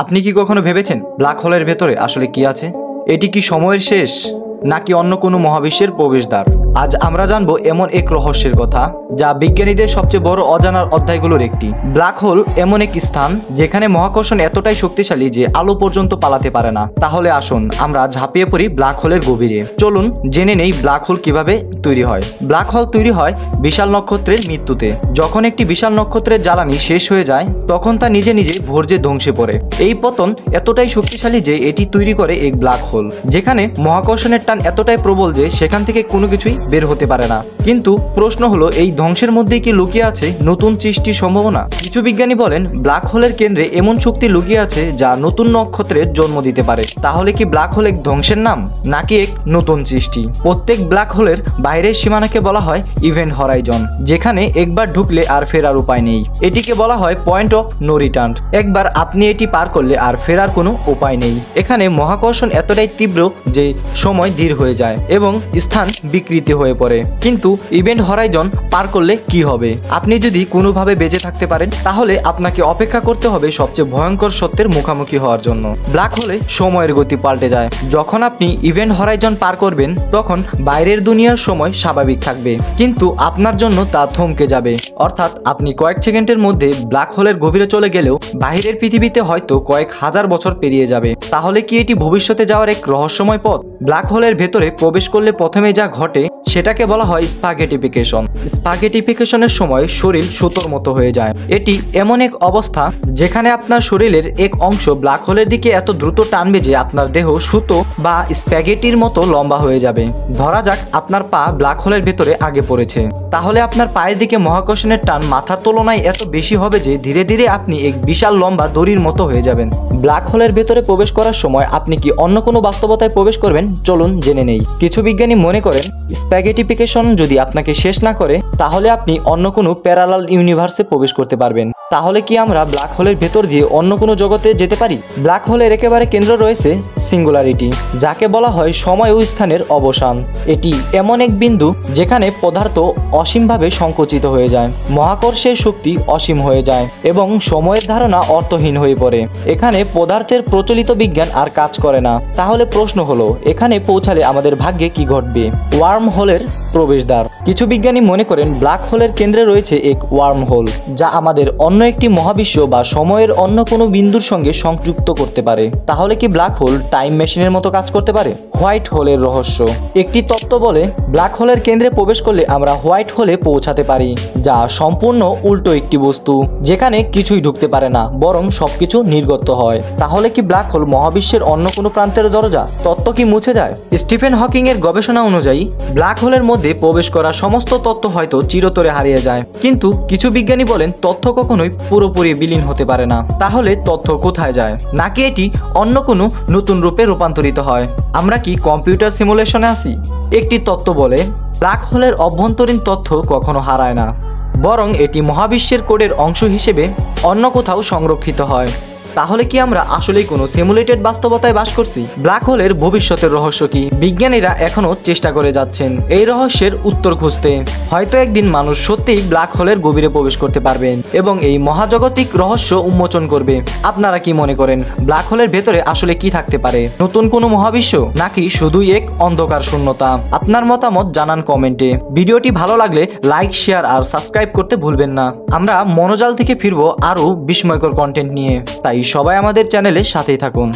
আপনি কি কখনো ভেবেছেন ব্ল্যাক হোলের ভেতরে আসলে কি আছে? এটি কি সময়ের শেষ নাকি অন্য কোনো মহাবিশ্বের প্রবেশদ্বার? আজ আমরা জানবো এমন এক রহস্যের কথা যা বিজ্ঞানীদের সবচেয়ে বড় অজানার অধ্যায়গুলোর একটি। ব্ল্যাক হোল এমন এক স্থান যেখানে মহাকর্ষণ এতটাই শক্তিশালী যে আলো পর্যন্ত পালাতে পারে না। তাহলে আসুন আমরা ঝাঁপিয়ে পড়ি ব্ল্যাক হোলের গভীরে। চলুন জেনে নেই ব্ল্যাক হোল কিভাবে তৈরি হয়। ব্ল্যাক হোল তৈরি হয় বিশাল নক্ষত্রের মৃত্যুতে। যখন একটি বিশাল নক্ষত্রের জ্বালানি শেষ হয়ে যায় তখন তা নিজে নিজে ভর্জে ধ্বংসে পড়ে। এই পতন এতটাই শক্তিশালী যে এটি তৈরি করে এক ব্ল্যাক হোল, যেখানে মহাকর্ষণের টান এতটাই প্রবল যে সেখান থেকে কোনো কিছুই বের হতে পারে না। কিন্তু প্রশ্ন হলো, এই ধ্বংসের মধ্যে কি লুকিয়ে আছে নতুন সৃষ্টির সম্ভাবনা? কিছু বিজ্ঞানী বলেন ব্ল্যাক হোলের কেন্দ্রে এমন শক্তি লুকিয়ে আছে যা নতুন নক্ষত্রের জন্ম দিতে পারে। তাহলে কি ব্ল্যাক হোল এক ধ্বংসের নাম নাকি এক নতুন সৃষ্টি? প্রত্যেক ব্ল্যাক হোলের বাইরের সীমানাকে বলা হয় ইভেন্ট হরাইজন, যেখানে একবার ঢুকলে আর ফেরার উপায় নেই। এটিকে বলা হয় পয়েন্ট অফ নো রিটার্ন। একবার আপনি এটি পার করলে আর ফেরার কোনো উপায় নেই। এখানে মহাকর্ষণ এতটাই তীব্র যে সময় ধীর হয়ে যায় এবং স্থান বিকৃতি হয়ে পড়ে। কিন্তু ইভেন্ট হরাইজন পার করলে কি হবে? আপনি যদি কোনোভাবে বেঁচে থাকতে পারেন তাহলে আপনাকে অপেক্ষা করতে হবে সবচেয়ে ভয়ঙ্কর সত্যের মুখোমুখি হওয়ার জন্য। ব্ল্যাক হোলে সময়ের গতি পাল্টে যায়। যখন আপনি ইভেন্ট হরাইজন পার করবেন তখন বাইরের দুনিয়ার সময় স্বাভাবিক থাকবে, কিন্তু আপনার জন্য তা থমকে যাবে। অর্থাৎ আপনি কয়েক সেকেন্ডের মধ্যে ব্ল্যাক হোলের গভীরে চলে গেলেও বাইরের পৃথিবীতে হয়তো কয়েক হাজার বছর পেরিয়ে যাবে। তাহলে কি এটি ভবিষ্যতে যাওয়ার এক রহস্যময় পথ? ব্ল্যাক হোলের ভেতরে প্রবেশ করলে প্রথমে যা ঘটে সেটাকে বলা হয় স্পাগেটিফিকেশন। স্পাগেটিফিকেশনের সময় শরীর সুতোর মতো হয়ে যায়। এটি এমন এক অবস্থা যেখানে আপনার শরীরের এক অংশ ব্ল্যাক হোলের দিকে এত দ্রুত টানবে যে আপনার দেহ সুতো বা স্প্যাগেটির মতো লম্বা হয়ে যাবে। ধরা যাক আপনার পা ব্ল্যাক হোলের ভেতরে আগে পড়েছে, তাহলে আপনার পায়ের দিকে মহাকর্ষণের টান মাথার তুলনায় এত বেশি হবে যে ধীরে ধীরে আপনি এক বিশাল লম্বা দড়ির মতো হয়ে যাবেন। ব্ল্যাক হোলের ভেতরে প্রবেশ করার সময় আপনি কি অন্য কোনো বাস্তবতায় প্রবেশ করবেন? চলুন জেনে নেই। কিছু বিজ্ঞানী মনে করেন স্প্যাগেটিফিকেশন যদি আপনাকে শেষ না করে তাহলে আপনি অন্য কোনো প্যারালাল ইউনিভার্সে প্রবেশ করতে পারবেন। তাহলে কি আমরা ব্ল্যাক হোলের ভেতর দিয়ে অন্য কোনো জগতে যেতে পারি? ব্ল্যাক হোলের একেবারে কেন্দ্র রয়েছে সিঙ্গুলারিটি, যাকে বলা হয় সময় ও স্থানের অবসান। এটি এমন এক বিন্দু যেখানে পদার্থ অসীমভাবে সংকুচিত হয়ে যায়, মহাকর্ষের শক্তি অসীম হয়ে যায় এবং সময়ের ধারণা অর্থহীন হয়ে পড়ে। এখানে পদার্থের প্রচলিত বিজ্ঞান আর কাজ করে না। তাহলে প্রশ্ন হলো, এখানে পৌঁছালে আমাদের ভাগ্যে কি ঘটবে? ওয়ার্ম হোলের প্রবেশদ্বার। কিছু বিজ্ঞানী মনে করেন ব্ল্যাক হোলের কেন্দ্রে রয়েছে এক ওয়ার্ম হোল, যা আমাদের অন্য একটি মহাবিশ্ব বা সময়ের অন্য কোনো বিন্দুর সঙ্গে সংযুক্ত করতে পারে। তাহলে কি ব্ল্যাক হোল টাইম মেশিনের মতো কাজ করতে পারে? হোয়াইট হোলের রহস্য। একটি তত্ত্ব বলে ব্ল্যাক হোলের কেন্দ্রে প্রবেশ করলে আমরা হোয়াইট হোলে পৌঁছাতে পারি, যা সম্পূর্ণ উল্টো একটি বস্তু, যেখানে কিছুই ঢুকতে পারে না বরং সবকিছু নির্গত হয়। তাহলে কি ব্ল্যাক হোল মহাবিশ্বের অন্য কোনো প্রান্তের দরজা? তত্ত্ব কি মুছে যায়? স্টিফেন হকিং এর গবেষণা অনুযায়ী ব্ল্যাক হোলের মধ্যে প্রবেশ করা সমস্ত তথ্য হয়তো চিরতরে হারিয়ে যায়, কিন্তু কিছু বিজ্ঞানী বলেন তথ্য কখনোই পুরোপুরি বিলীন হতে পারে না। তাহলে তথ্য কোথায় যায়? নাকি এটি অন্য কোনো নতুন রূপে রূপান্তরিত হয়? আমরা কি কম্পিউটার সিমুলেশনে আছি? একটি তত্ত্ব বলে ব্ল্যাক হোলের অভ্যন্তরীণ তথ্য কখনো হারায় না, বরং এটি মহাবিশ্বের কোডের অংশ হিসেবে অন্য কোথাও সংরক্ষিত হয়। তাহলে কি আমরা আসলেই কোনো সিমুলেটেড বাস্তবতায় বাস করছি? ব্ল্যাক হোলের ভবিষ্যতের রহস্য কি? বিজ্ঞানীরা এখনো চেষ্টা করে যাচ্ছেন এই রহস্যের উত্তর খুঁজতে। হয়তো একদিন মানুষ সত্যিই ব্ল্যাক হোলের গভীরে প্রবেশ করতে পারবেন এবং এই মহাজাগতিক রহস্য উন্মোচন করবে। আপনারা কি মনে করেন ব্ল্যাক হোলের ভেতরে আসলে কি থাকতে পারে? নতুন কোনো মহাবিশ্ব নাকি শুধুই এক অন্ধকার শূন্যতা? আপনার মতামত জানান কমেন্টে। ভিডিওটি ভালো লাগলে লাইক, শেয়ার আর সাবস্ক্রাইব করতে ভুলবেন না। আমরা মনোজাল থেকে ফিরবো আরো বিস্ময়কর কন্টেন্ট নিয়ে, তাই সবাই আমাদের চ্যানেলের সাথেই থাকুন।